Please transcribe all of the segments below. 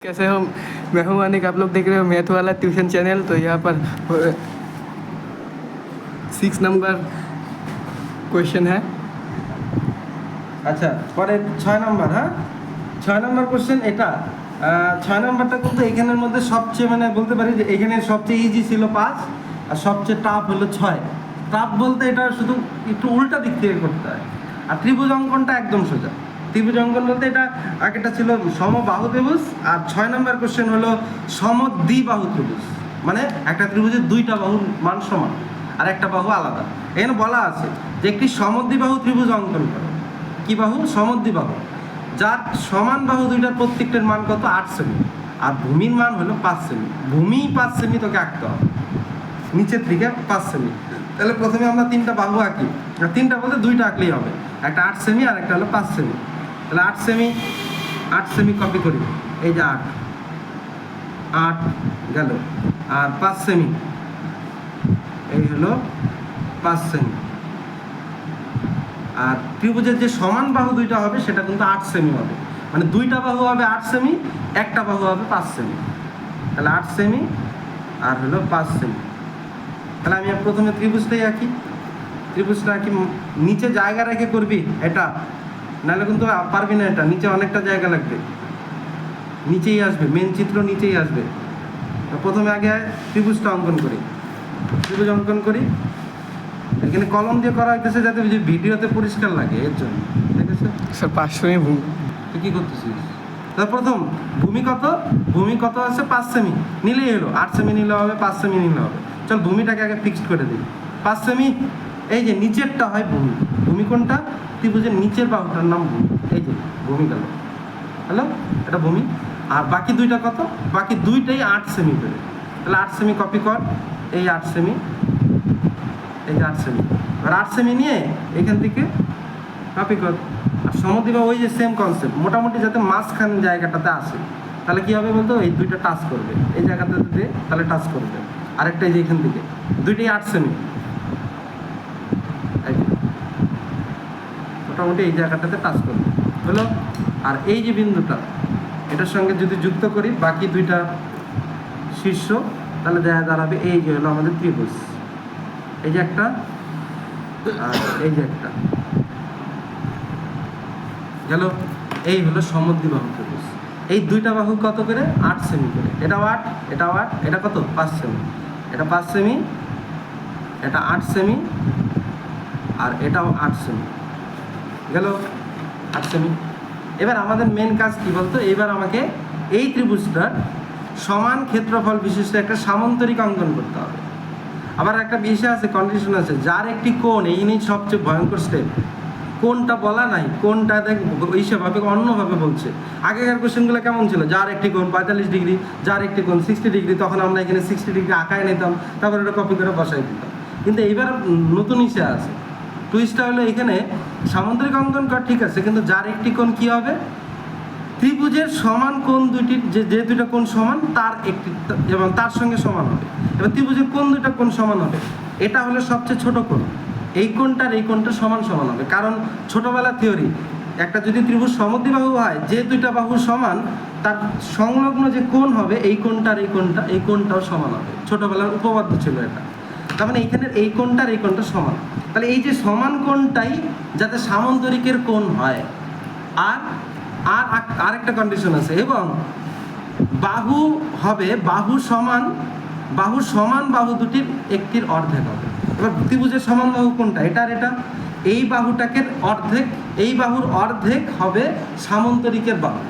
कैसे हो? मैं हूं अनिक, आप लोग देख रहे हो मैथ वाला ट्यूशन चैनल। तो यहाँ पर 6 नंबर क्वेश्चन है। আচ্ছা, পরে 6 নম্বর। হ্যাঁ, 6 নম্বর কোশ্চেন এটা। 6 নম্বরটা কিন্তু এখানের মধ্যে সবচেয়ে মানে বলতে পারি যে এখানে সবচেয়ে ইজি ছিল 5 আর সবচেয়ে টাফ হলো 6। টাফ বলতে এটা শুধু একটু উল্টা দিক থেকে করতে হয়। আর ত্রিভুজ অঙ্কনটা একদম সোজা। ত্রিভুজ অঙ্কন বলতে এটা আগেটা ছিল সমবাহু ত্রিভুজ, আর 6 নম্বর কোশ্চেন হলো সমদ্বিবাহু ত্রিভুজ। মানে একটা ত্রিভুজের দুইটা বাহুর মান সমান আর একটা বাহু আলাদা। এখানে বলা আছে যে একটি সমদ্বিবাহু ত্রিভুজ অঙ্কন করো। কি বাহু? সমদ্বিবাহু, যার সমান বাহু দুইটার প্রত্যেকটার মান কত? 8 সেমি, আর ভূমির মান হলো 5 সেমি। ভূমি 5 সেমি তোকে আঁকতে হবে, নিচের দিকে 5 সেমি। তাহলে প্রথমে আমরা 3টা বাহু আঁকি, আর 3টা বলতে 2টা আঁকলেই হবে। একটা 8 সেমি আর একটা হলো 5 সেমি। তাহলে 8 সেমি কপি করি। এই যে 8 গেল, আর 5 সেমি, এই হলো 5 সেমি। আর ত্রিভুজের যে সমান বাহু দুইটা হবে সেটা কিন্তু 8 সেমি হবে। মানে দুইটা বাহু হবে 8 সেমি, একটা বাহু হবে 5 সেমি। তাহলে 8 সেমি আর হলো 5 সেমি। তাহলে আমি প্রথমে ত্রিভুজটাই আঁকি। ত্রিভুজটা আঁকি, নিচে জায়গা রেখে করবি এটা, নাহলে কিন্তু পারবি না। এটা নিচে অনেকটা জায়গা লাগবে, নিচেই আসবে, মেন চিত্র নিচেই আসবে। প্রথমে আগে ত্রিভুজটা অঙ্কন করি। ত্রিভুজ অঙ্কন করি, এখানে কলম দিয়ে করা হইতেছে যাতে ভিডিওতে পরিষ্কার লাগে, এর জন্য। ঠিক আছে স্যার 5 সেমি ভূমি। তুই কী করতেছিস? তার প্রথম ভূমি কত? ভূমি কত আছে? 5 সেমি। নিলেই হলো, 8 সেমি নিলে হবে, 5 সেমি নিলে হবে। চল ভূমিটাকে আগে ফিক্সড করে দিই। 5 সেমি। এই যে নিচেরটা হয় ভূমি। ভূমি কোনটা? ত্রিভুজের নিচের বাহুটার নাম ভূমি। এই যে ভূমি গেল, হ্যালো, এটা ভূমি। আর বাকি দুইটা কত? বাকি দুইটাই 8 সেমি করে। তাহলে 8 সেমি কপি কর। এই 8 সেমি, এই যে 8 সেমি। আর 8 সেমি নিয়ে এখান থেকে কপি কর। আর সমদ্বিবাহু ওই যে সেম কনসেপ্ট, মোটামুটি যাতে মাঝখান জায়গাটাতে আসে। তাহলে কী হবে বলতো? এই দুইটা টাচ করবে, এই জায়গাটাতে দিয়ে তাহলে টাচ করবে। আরেকটা এই যে এখান থেকে, দুইটাই 8 সেমি। মোটামুটি এই জায়গাটাতে টাচ করবে, হলো। আর এই যে বিন্দুটা, এটার সঙ্গে যদি যুক্ত করি বাকি দুইটা শীর্ষ, তাহলে দেখা দাঁড়াবে এই যে হলো আমাদের ত্রিভুজ। এই যে একটা, আর এই যে একটা গেল। এই হলো সমদ্বিবাহু ত্রিভুজ। এই দুইটা বাহু কত করে? 8 সেমি করে। এটাও 8, এটাও 8, এটা কত? 5 সেমি। এটা 5 সেমি, এটা 8 সেমি, আর এটাও 8 সেমি। গেল 8 সেমি। এবার আমাদের মেন কাজ কি বলতো? এবার আমাকে এই ত্রিভুজটার সমান ক্ষেত্রফল বিশিষ্ট একটা সামান্তরিক অঙ্কন করতে হবে। আবার একটা বিষয় আছে, কন্ডিশন আছে, যার একটি কোণ, এই নিয়ে সবচেয়ে ভয়ঙ্কর স্টেপ। কোনটা বলা নাই, কোনটা দেখ এইসবভাবে অন্যভাবে বলছে। আগেকার কোশ্চেনগুলো কেমন ছিল? যার একটি কোণ 45 ডিগ্রি, যার একটি কোণ 60 ডিগ্রি, তখন আমরা এখানে 60 ডিগ্রি আঁকায় নিতাম, তারপর ওটা কপি করে বসাই দিতাম। কিন্তু এইবার নতুন ইসে আছে, টুইস্টটা হলো এখানে সামান্তরিক অঙ্কন কর, ঠিক আছে, কিন্তু যার একটি কোণ কী হবে? ত্রিভুজের সমান কোণ দুইটির যে দুইটা কোণ সমান তার একটি এবং তার সঙ্গে সমান হবে। এবার ত্রিভুজের কোন দুইটা কোণ সমান হবে? এটা হলো সবচেয়ে ছোট কোণ। এই কোণটার এই কোণটা সমান সমান হবে, কারণ ছোটোবেলা থিওরি, একটা যদি ত্রিভুজ সমদ্বিবাহু হয়, যে দুইটা বাহু সমান তার সংলগ্ন যে কোণ হবে এই কোণটার এই কোণটাও সমান হবে। ছোটোবেলার উপপাদ্য ছিল এটা। তার মানে এইখানের এই কোণটার এই কোণটা সমান। তাহলে এই যে সমান কোণটাই যাতে সামান্তরিকের কোণ হয়। আর আর আরেকটা কন্ডিশন আছে, এবং বাহু হবে বাহু সমান বাহু দুটির একটির অর্ধেক হবে। এবার ত্রিভুজের সমান বাহু কোনটা? এটা আর এটা। এই বাহুটাকে অর্ধেক, এই বাহুর অর্ধেক হবে সামান্তরিকের বাহু।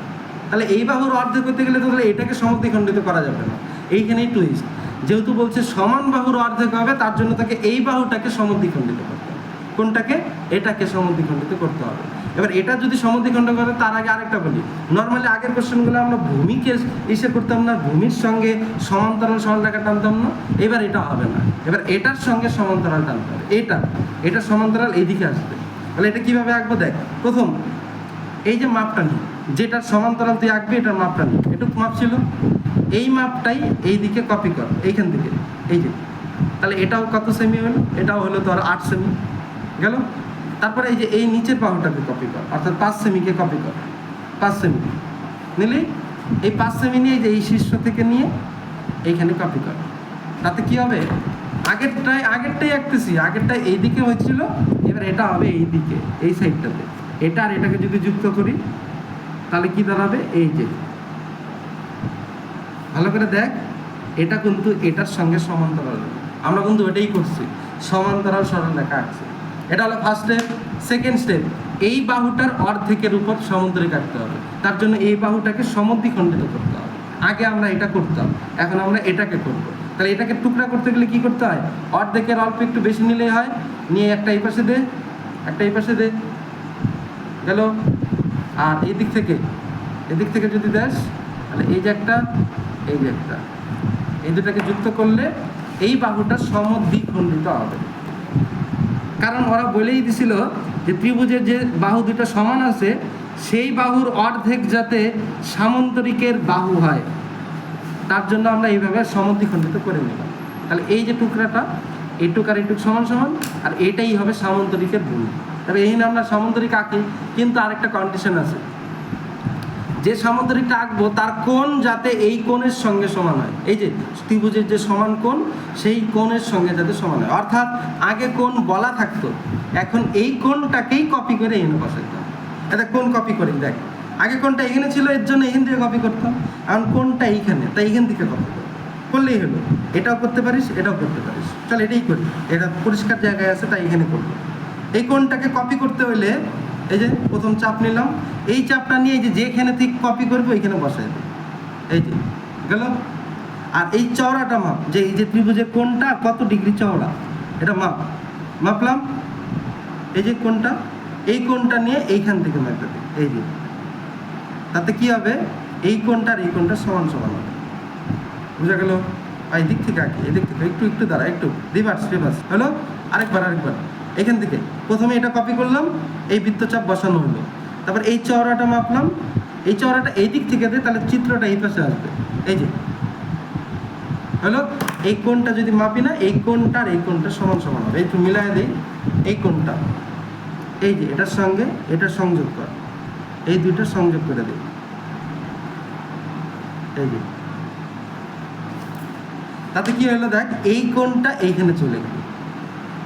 তাহলে এই বাহুর অর্ধেক হতে গেলে তাহলে এটাকে সমদ্বিখণ্ডিত করা যাবে না। এইখানেই টুইস্ট, যেহেতু বলছে সমান বাহুর অর্ধেক হবে, তার জন্য তাকে এই বাহুটাকে সমদ্বিখণ্ডিত করতে হবে। কোনটাকে? এটাকে সমদ্বিখণ্ডিত করতে হবে। এবার এটা যদি সমদ্বিখণ্ড করে, তার আগে আরেকটা বলি, নর্মালি আগের কোশ্চেনগুলো আমরা ভূমিকে ইসে করতাম না, ভূমির সঙ্গে সমান্তরাল সরলরেখা টানতাম না। এবার এটা হবে না, এবার এটার সঙ্গে সমান্তরাল টানতে হবে। এটা সমান্তরাল এইদিকে আসবে। তাহলে এটা কীভাবে আঁকবো? দেখ, প্রথম এই যে মাপটা নিই, যেটার সমান্তরাল তুই আঁকবি, এটার মাপটা নিই। এটুকু মাপ ছিল, এই মাপটাই এই দিকে কপি কর, এইখান থেকে এই যে। তাহলে এটাও কত সেমি হলো? এটাও হলো তোর 8 সেমি গেল। তারপরে এই যে এই নিচের বাহুটাকে কপি কর, অর্থাৎ 5 সেমিকে কপি কর। 5 সেমি নিলি, এই 5 সেমি নিয়ে যে এই শীর্ষ থেকে নিয়ে এইখানে কপি কর। তাতে কি হবে, আগেরটাই আঁকতেছি, আগেরটা এইদিকে হয়েছিল, এবার এটা হবে এই দিকে, এই সাইডটাতে। এটা আর এটাকে যদি যুক্ত করি তাহলে কি দাঁড়াবে, এই যে ভালো করে দেখ, এটা কিন্তু এটার সঙ্গে সমান্তরাল। আমরা কিন্তু এটাই করছি, সমান্তরাল সরলরেখা আঁকছি। এটা হলো ফার্স্ট স্টেপ। সেকেন্ড স্টেপ, এই বাহুটার অর্ধেকের উপর সমান্তরিক আঁকতে হবে। তার জন্য এই বাহুটাকে সমদ্বিখণ্ডিত করতে হবে। আগে আমরা এটা করতাম, এখন আমরা এটাকে করব। তাহলে এটাকে টুকরা করতে গেলে কি করতে হয়, অর্ধেকের অল্প একটু বেশি নিলেই হয়। নিয়ে একটা এই পাশে দে, একটা এই পাশে দে, গেল। আর এদিক থেকে যদি দেস তাহলে এই যে একটা, এই যে একটা, এই দুটাকে যুক্ত করলে এই বাহুটা সমদ্বিখণ্ডিত হবে। কারণ ওরা বলেই দিছিল যে ত্রিভুজের যে বাহু দুটো সমান আছে সেই বাহুর অর্ধেক যাতে সামান্তরিকের বাহু হয়, তার জন্য আমরা এইভাবে সমদ্বিখণ্ডিত করে নিলাম। তাহলে এই যে টুকরাটা, এইটুক আর এইটুক সমান সমান, আর এটাই হবে সামান্তরিকের ভূমি। তবে এই আমরা সামান্তরিক আঁকি, কিন্তু আরেকটা কন্ডিশন আছে, যে সামান্তরিকটা আঁকবো তার কোণ যাতে এই কোণের সঙ্গে সমান হয়। এই যে ত্রিভুজের যে সমান কোণ, সেই কোণের সঙ্গে যাতে সমান হয়। অর্থাৎ আগে কোণ বলা থাকতো, এখন এই কোণটাকেই কপি করে এনে বসাইতাম। এটা কোণ কপি করি, দেখ আগে কোণটা এখানে ছিল, এর জন্য এখান থেকে কপি করতাম। এখন কোণটা এইখানে, তাই এখান থেকে কপি করলেই হলো। এটাও করতে পারিস, এটাও করতে পারিস। চল এটাই করি, এটা পরিষ্কার জায়গায় আছে তাই এখানে করবো। এই কোণটাকে কপি করতে হলে এই যে প্রথম চাপ নিলাম, এই চাপটা নিয়ে এই যে যেখানে থেকে কপি করবো এইখানে বসাই দেবো, এই যে গেল। আর এই চওড়াটা মাপ, যে এই যে ত্রিভুজের কোণটা কত ডিগ্রি চওড়া, এটা মাপলাম। এই যে কোণটা, এই কোণটা নিয়ে এইখান থেকে মাপতে দিই, এই যে, তাতে কি হবে, এই কোণটা আর এই কোণটা সমান সমান হবে। বুঝা গেল? এই দিক থেকে আঁকি, এদিক থেকে একটু দাঁড়া, একটু রিভার্স হলো। আরেকবার এখান থেকে প্রথমে এটা কপি করলাম, এই বৃত্তচাপ বসানো হলো। তারপর এই চওড়াটা মাপলাম, এই চওড়াটা এই দিক থেকে দে, তাহলে চিত্রটা এই পাশে আসবে। এই যে হলো, এই কোণটা যদি মাপি না, এই কোণটা আর এই কোণটা সমান সমান হবে। একটু মিলাই দিই, এই কোণটা এই যে এটার সঙ্গে এটা সংযোগ কর, এই দুইটা সংযোগ করে দিই, এই যে, তাতে কি হলো দেখ, এই কোণটা এইখানে চলে গেল।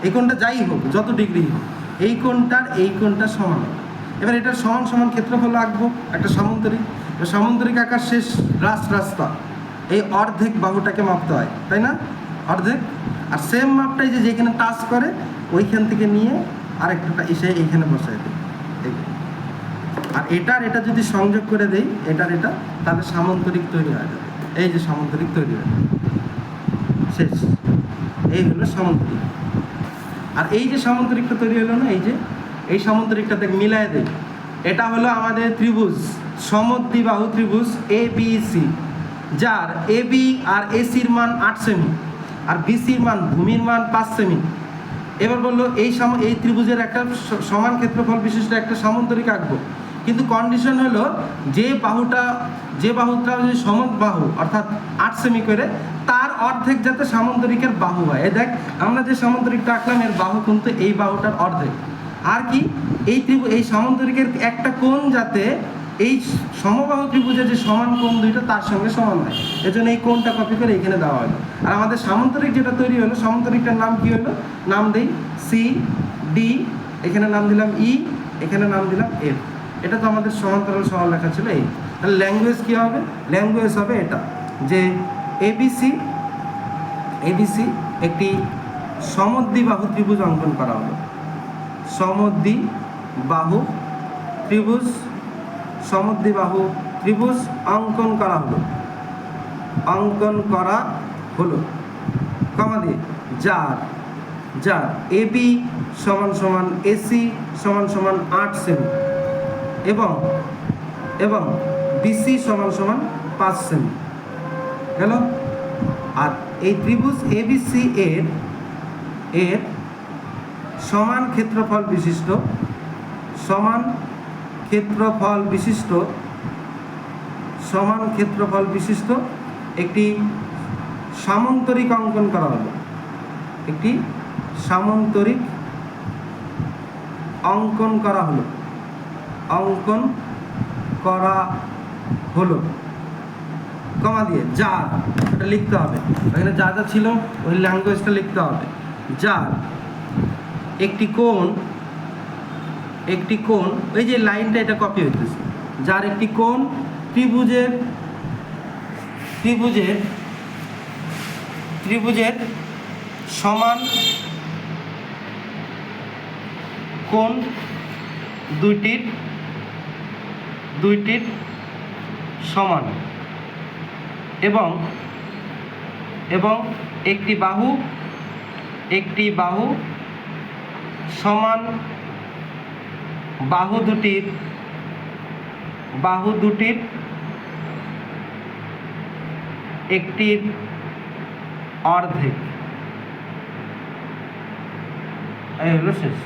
এই কোণটা যাই হোক, যত ডিগ্রি হোক, এই কোণটার এই কোণটা সমান হবে। এবার এটার সমান সমান ক্ষেত্রফল আঁকবো, একটা সামান্তরিক আঁকার শেষ রাস্তা এই অর্ধেক বাহুটাকে মাপতে হয়, তাই না? অর্ধেক। আর সেম মাপটাই যে যেখানে টাচ করে ওইখান থেকে নিয়ে আরেকটা এসে এইখানে বসাই দিই। আর এটা যদি সংযোগ করে দেই, এটা তাহলে সামান্তরিক তৈরি হয়ে যাবে। এই যে সামান্তরিক তৈরি হয়ে যাবে, শেষ। এই হলো সামান্তরিক। আর এই যে সামান্তরিকটা তৈরি হলো না, এই সামান্তরিকটাতে মিলায় দেই, এটা হলো আমাদের ত্রিভুজ, সমদ্বিবাহু ত্রিভুজ ABC, যার AB আর AC-র মান 8 সেমি আর BC-র মান, ভূমির মান 5 সেমি। এবার বললো এই ত্রিভুজের একটা সমান ক্ষেত্রফল বিশিষ্ট একটা সামান্তরিক আঁকবো, কিন্তু কন্ডিশন হলো যে বাহুটা যদি সমবাহু অর্থাৎ 8 সেমি করে, তার অর্ধেক যাতে সামান্তরিকের বাহু হয়। এই দেখ, আমরা যে সামান্তরিকটা আঁকলাম এর বাহু কিন্তু এই বাহুটার অর্ধেক। আর কি, এই সামান্তরিকের একটা কোণ যাতে এই সমবাহু ত্রিভুজের যে সমান কোণ দুইটা তার সঙ্গে সমান হয়, এজন্য এই কোণটা কপি করে এখানে দেওয়া হলো। আর আমাদের সামান্তরিক যেটা তৈরি হলো, সামান্তরিকটার নাম কি হলো, নাম দেই CD, এখানে নাম দিলাম E, এখানে নাম দিলাম F। এটা তো আমাদের সমান্তরাল সরলরেখা ছিল। এই তাহলে ল্যাঙ্গুয়েজ কি হবে, ল্যাঙ্গুয়েজ হবে এটা, যে ABC একটি সমদ্বিবাহু ত্রিভুজ অঙ্কন করা হলো। সমদ্বিবাহু ত্রিভুজ অঙ্কন করা হলো, কমা দিয়ে, যার AB সমান AC সমান 8 সেমি এবং BC সমান 5 সেমি গেল। আর এই ত্রিভুজ ABC এর সমান ক্ষেত্রফল বিশিষ্ট একটি সামান্তরিক অঙ্কন করা হলো, অঙ্কন করা হলো কমা দিয়ে যার, এটা লিখতে হবে এখানে যা যা ছিল ওই ল্যাঙ্গুয়েজটা লিখতে হবে। যার একটি কোণ, একটি কোণ, ওই যে লাইনটা এটা কপি হইতেছে, যার একটি কোণ ত্রিভুজের ত্রিভুজের ত্রিভুজের সমান কোণ দুইটির সমান এবং একটি বাহু সমান বাহু দুটির একটির অর্ধেক। এই হলো শেষ।